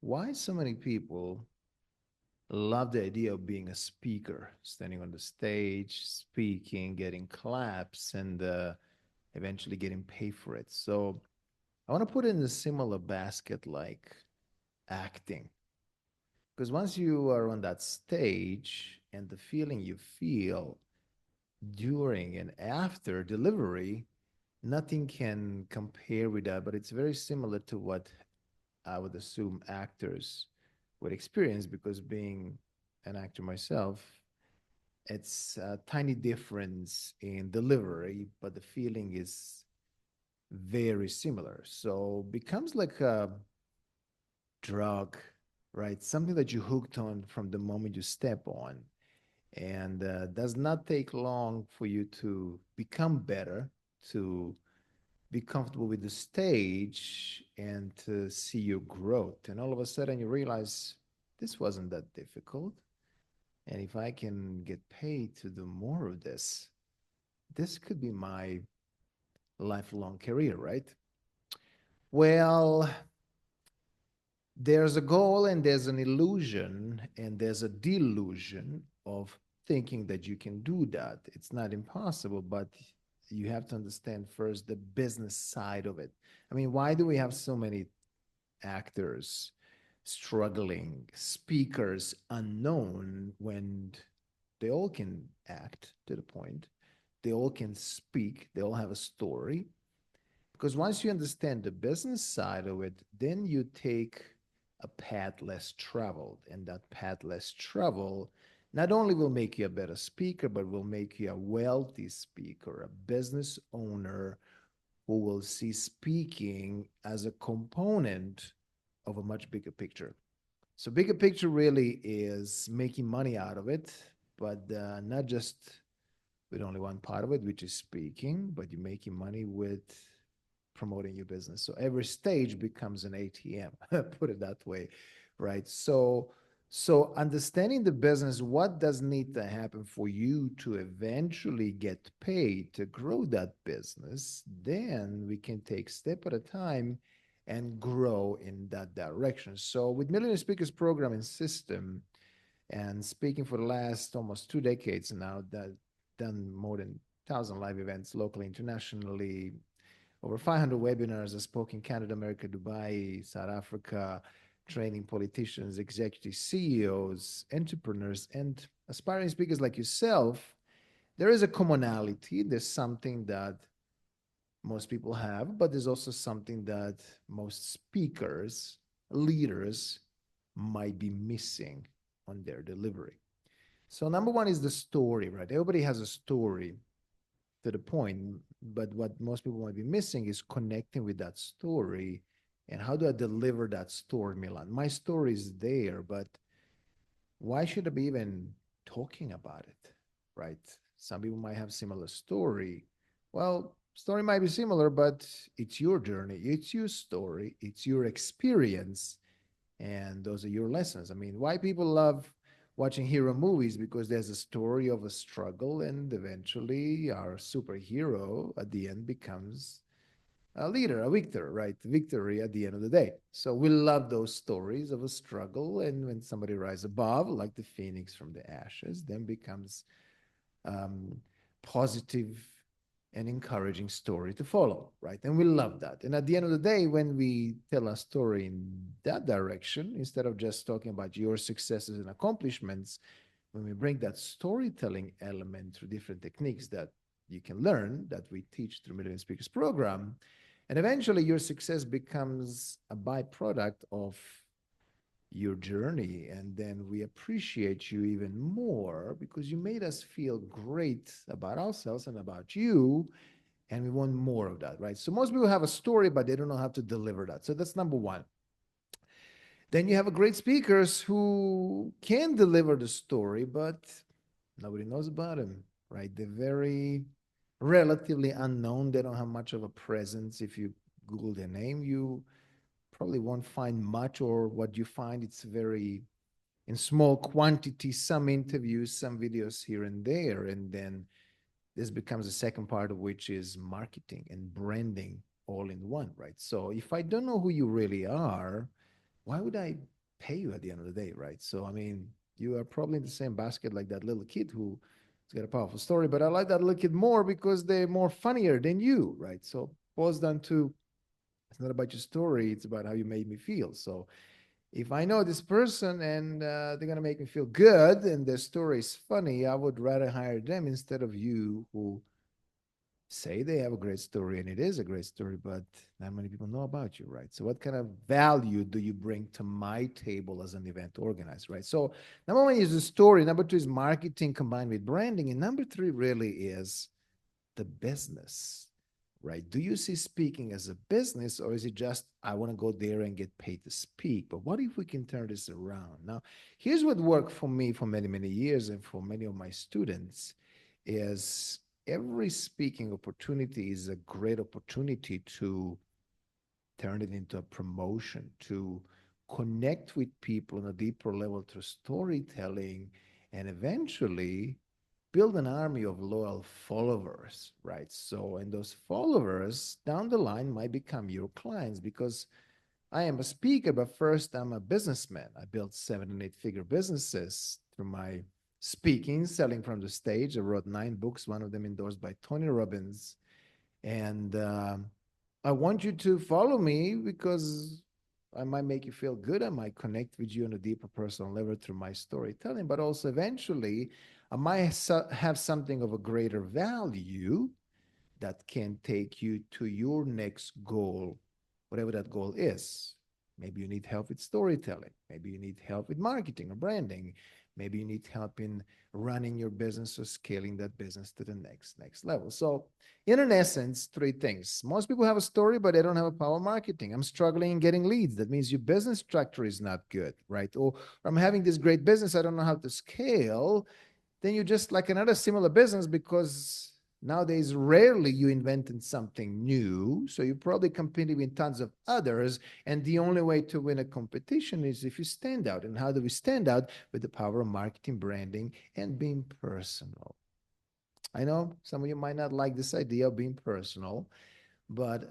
why so many people love the idea of being a speaker, standing on the stage, speaking, getting claps, and eventually getting paid for it. So I want to put it in a similar basket like acting. Because once you are on that stage and the feeling you feel during and after delivery, nothing can compare with that. But it's very similar to what I would assume actors would experience because being an actor myself, it's a tiny difference in delivery, but the feeling is very similar. So becomes like a drug, right? Something that you hooked on from the moment you step on, and does not take long for you to become better, to be comfortable with the stage, and to see your growth. And all of a sudden, you realize this wasn't that difficult. And if I can get paid to do more of this, this could be my lifelong career, right? Well, there's a goal and there's an illusion and there's a delusion of thinking that you can do that. It's not impossible, but you have to understand first the business side of it. I mean, why do we have so many actors struggling, speakers unknown when they all can act to the point? They all can speak, they all have a story. Because once you understand the business side of it, then you take a path less traveled. And that path less traveled not only will make you a better speaker, but will make you a wealthy speaker, a business owner who will see speaking as a component of a much bigger picture. So, bigger picture really is making money out of it, but not just with only one part of it, which is speaking, but you're making money with promoting your business. So every stage becomes an ATM, put it that way, right? So understanding the business, what does need to happen for you to eventually get paid to grow that business, then we can take step at a time and grow in that direction. So with Millionaire Speakers Program and System, and speaking for the last almost 2 decades now, that done more than 1,000 live events locally, internationally, over 500 webinars. I spoke in Canada, America, Dubai, South Africa, training politicians, executives, CEOs, entrepreneurs, and aspiring speakers like yourself. There is a commonality. There's something that most people have, but there's also something that most speakers, leaders might be missing on their delivery. So, number one is the story, right? Everybody has a story to the point, but what most people might be missing is connecting with that story. And how do I deliver that story, Milan? My story is there, but why should I be even talking about it, right? Some people might have similar story. Well, story might be similar, but it's your journey, it's your story, it's your experience, and those are your lessons. I mean, why people love watching hero movies? Because there's a story of a struggle, and eventually our superhero at the end becomes a leader, a victor, right? Victory at the end of the day. So we love those stories of a struggle, and when somebody rises above, like the phoenix from the ashes, then becomes um, positive and encouraging story to follow, right? And we love that. And at the end of the day, when we tell a story in that direction, instead of just talking about your successes and accomplishments, when we bring that storytelling element through different techniques that you can learn, that we teach through Million Speakers Program, and eventually your success becomes a byproduct of your journey, and then we appreciate you even more because you made us feel great about ourselves and about you, and we want more of that, right? So most people have a story, but they don't know how to deliver that. So that's number one. Then you have a great speakers who can deliver the story, but nobody knows about them, right? They're very relatively unknown. They don't have much of a presence. If you Google their name, you probably won't find much, or what you find, it's very in small quantity, some interviews, some videos here and there. And then this becomes the second part of which is marketing and branding all in one, right? So if I don't know who you really are, why would I pay you at the end of the day, right? So, I mean, you are probably in the same basket like that little kid who's got a powerful story, but I like that little kid more because they're more funnier than you, right? So, boils down to it's not about your story, it's about how you made me feel. So, if I know this person and they're going to make me feel good and their story is funny, I would rather hire them instead of you who say they have a great story and it is a great story, but not many people know about you, right? So what kind of value do you bring to my table as an event organizer, right? So number one is the story. Number two is marketing combined with branding. And number three really is the business, right? Do you see speaking as a business or is it just, I want to go there and get paid to speak? But what if we can turn this around? Now, here's what worked for me for many, many years and for many of my students is every speaking opportunity is a great opportunity to turn it into a promotion, to connect with people on a deeper level through storytelling, and eventually build an army of loyal followers, right? So, and those followers down the line might become your clients because I am a speaker, but first I'm a businessman. I built 7 and 8 figure businesses through my speaking, selling from the stage. I wrote 9 books, one of them endorsed by Tony Robbins. And I want you to follow me because I might make you feel good. I might connect with you on a deeper personal level through my storytelling, but also eventually I might have something of a greater value that can take you to your next goal, whatever that goal is. Maybe you need help with storytelling. Maybe you need help with marketing or branding. Maybe you need help in running your business or scaling that business to the next level. So, in essence, three things. Most people have a story, but they don't have a power marketing. I'm struggling in getting leads. That means your business structure is not good, right? Or I'm having this great business, I don't know how to scale. Then you just like another similar business because nowadays rarely you invented something new. So you're probably competing with tons of others. And the only way to win a competition is if you stand out. And how do we stand out? With the power of marketing, branding, and being personal. I know some of you might not like this idea of being personal, but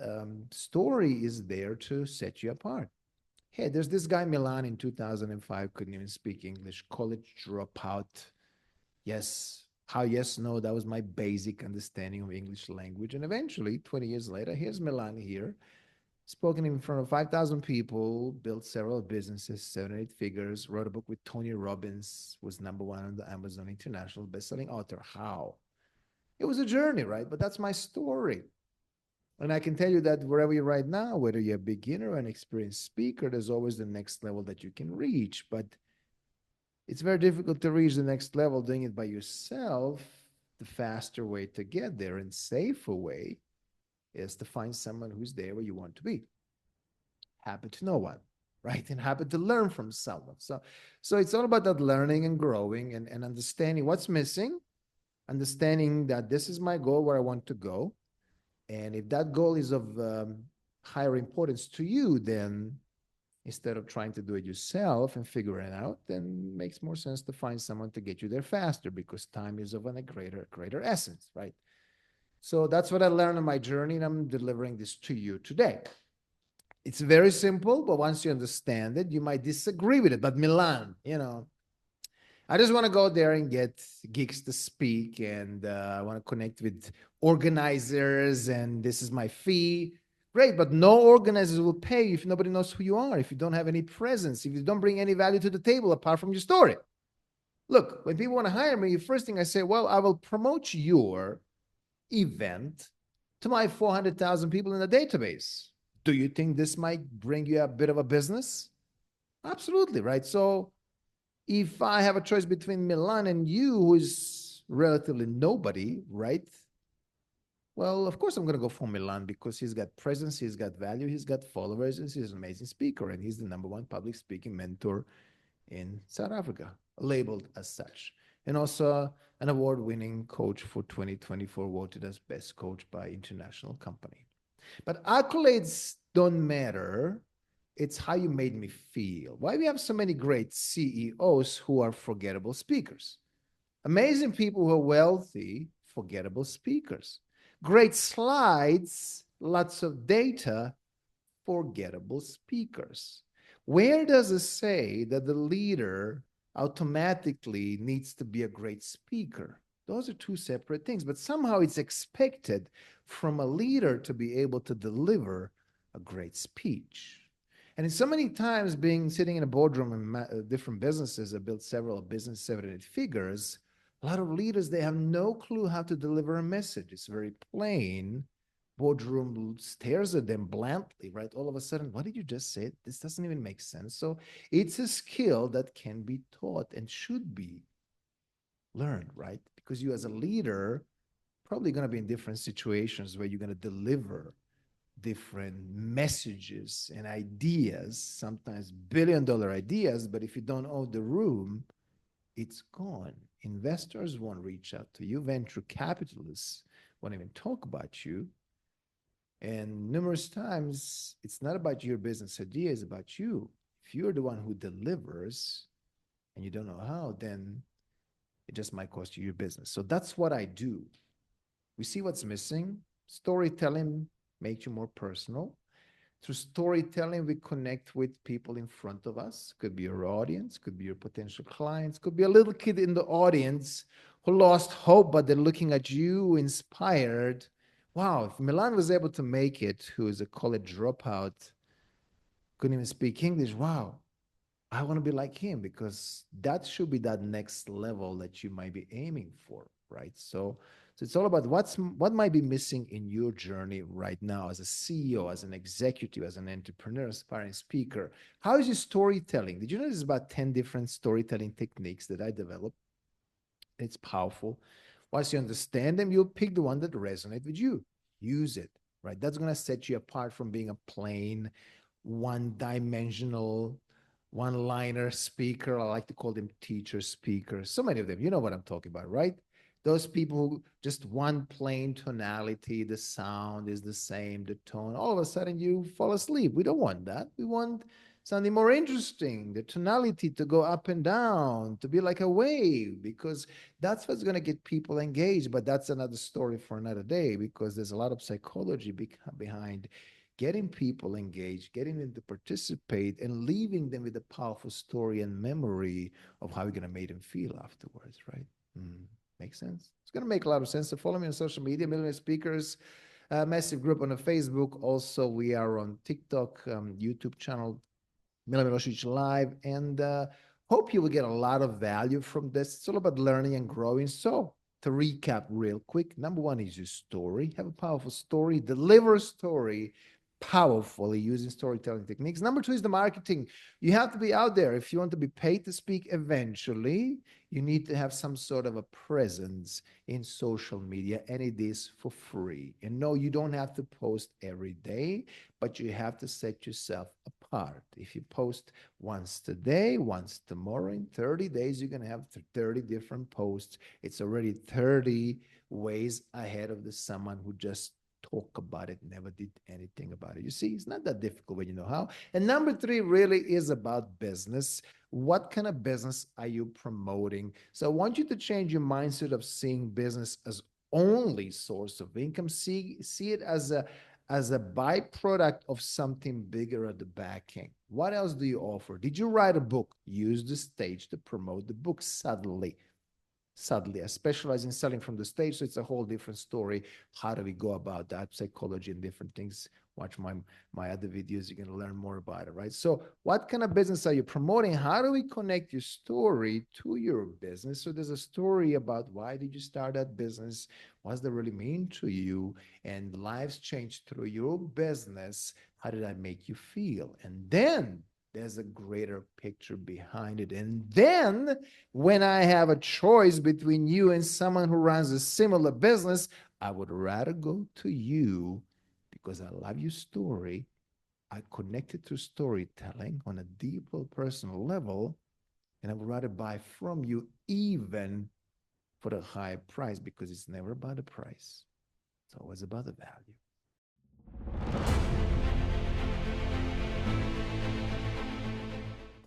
story is there to set you apart. Hey, there's this guy Milan in 2005, couldn't even speak English, college dropout. Yes, how, yes, no, that was my basic understanding of English language. And eventually, 20 years later, here's Milan here, spoken in front of 5,000 people, built several businesses, 7 or 8 figures, wrote a book with Tony Robbins, was #1 on the Amazon International bestselling author. How? It was a journey, right? But that's my story. And I can tell you that wherever you're right now, whether you're a beginner or an experienced speaker, there's always the next level that you can reach. But it's very difficult to reach the next level doing it by yourself. The faster way to get there and safer way is to find someone who's there where you want to be. Happen to know one, right? And happen to learn from someone. So it's all about that learning and growing and understanding what's missing, understanding that this is my goal where I want to go. And if that goal is of higher importance to you, then instead of trying to do it yourself and figure it out, then it makes more sense to find someone to get you there faster because time is of a greater essence, right? So that's what I learned on my journey, and I'm delivering this to you today. It's very simple, but once you understand it, you might disagree with it. But Milan, I just want to go there and get gigs to speak, and I want to connect with organizers, and this is my fee. Great, but no organizers will pay you if nobody knows who you are, if you don't have any presence, if you don't bring any value to the table apart from your story. Look, when people want to hire me, the first thing I say, well, I will promote your event to my 400,000 people in the database. Do you think this might bring you a bit of a business? Absolutely, right? So if I have a choice between Milan and you, who is relatively nobody, right? Well, of course, I'm going to go for Milan because he's got presence, he's got value, he's got followers, and he's an amazing speaker, and he's the #1 public speaking mentor in South Africa, labeled as such. And also an award winning coach for 2024, voted as best coach by international company. But accolades don't matter. It's how you made me feel. Why we have so many great CEOs who are forgettable speakers? Amazing people who are wealthy, forgettable speakers. Great slides, lots of data, forgettable speakers. Where does it say that the leader automatically needs to be a great speaker? Those are two separate things, but somehow it's expected from a leader to be able to deliver a great speech. And in so many times, being sitting in a boardroom in different businesses that built several business 7 8 figures, a lot of leaders they have no clue how to deliver a message. It's very plain. Boardroom stares at them blankly, right? All of a sudden, what did you just say? This doesn't even make sense. So it's a skill that can be taught and should be learned, right? Because you, as a leader, probably going to be in different situations where you're going to deliver different messages and ideas, sometimes $1 billion ideas, but if you don't own the room, it's gone. Investors won't reach out to you. Venture capitalists won't even talk about you. And numerous times, it's not about your business idea, it's about you. If you're the one who delivers and you don't know how, then it just might cost you your business. So that's what I do. We see what's missing. Storytelling makes you more personal. Through storytelling, we connect with people in front of us. Could be your audience, could be your potential clients, could be a little kid in the audience who lost hope, but they're looking at you inspired. Wow, if Milan was able to make it, who is a college dropout, couldn't even speak English, wow, I want to be like him, because that should be that next level that you might be aiming for, right? So it's all about what might be missing in your journey right now as a CEO, as an executive, as an entrepreneur, aspiring speaker. How is your storytelling? Did you know there's about 10 different storytelling techniques that I developed? It's powerful. Once you understand them, you'll pick the one that resonates with you. Use it, right? That's going to set you apart from being a plain, one-dimensional, one-liner speaker. I like to call them teacher speakers. So many of them, you know what I'm talking about, right? Those people who just one plain tonality, the sound is the same, the tone. All of a sudden, you fall asleep. We don't want that. We want something more interesting, the tonality to go up and down, to be like a wave, because that's what's going to get people engaged. But that's another story for another day, because there's a lot of psychology behind getting people engaged, getting them to participate, and leaving them with a powerful story and memory of how you're going to make them feel afterwards, right? Makes sense. It's going to make a lot of sense. So follow me on social media, Millionaire Speakers, massive group on the Facebook. Also, we are on TikTok, YouTube channel, Milan Milosevic Live, and hope you will get a lot of value from this. It's all about learning and growing. So, to recap real quick, number one is your story. Have a powerful story, deliver a story powerfully using storytelling techniques. Number two is the marketing. You have to be out there. If you want to be paid to speak eventually, you need to have some sort of a presence in social media, and it is for free. And no, you don't have to post every day, but you have to set yourself apart. If you post once today, once tomorrow, in 30 days, you're going to have 30 different posts. It's already 30 ways ahead of the someone who just talk about it, never did anything about it. You see, it's not that difficult when you know how. And number three really is about business. What kind of business are you promoting? So I want you to change your mindset of seeing business as only source of income. See it as a byproduct of something bigger at the backing. What else do you offer? Did you write a book? Use the stage to promote the book subtly. I specialize in selling from the stage, so it's a whole different story. How do we go about that? Psychology and different things. Watch my other videos. You're going to learn more about it, right? So what kind of business are you promoting? How do we connect your story to your business? So there's a story about why did you start that business? What does that really mean to you? And lives changed through your business. How did that make you feel? And then there's a greater picture behind it. And then when I have a choice between you and someone who runs a similar business, I would rather go to you because I love your story. I connected to storytelling on a deeper personal level, and I would rather buy from you even for the higher price, because it's never about the price. It's always about the value.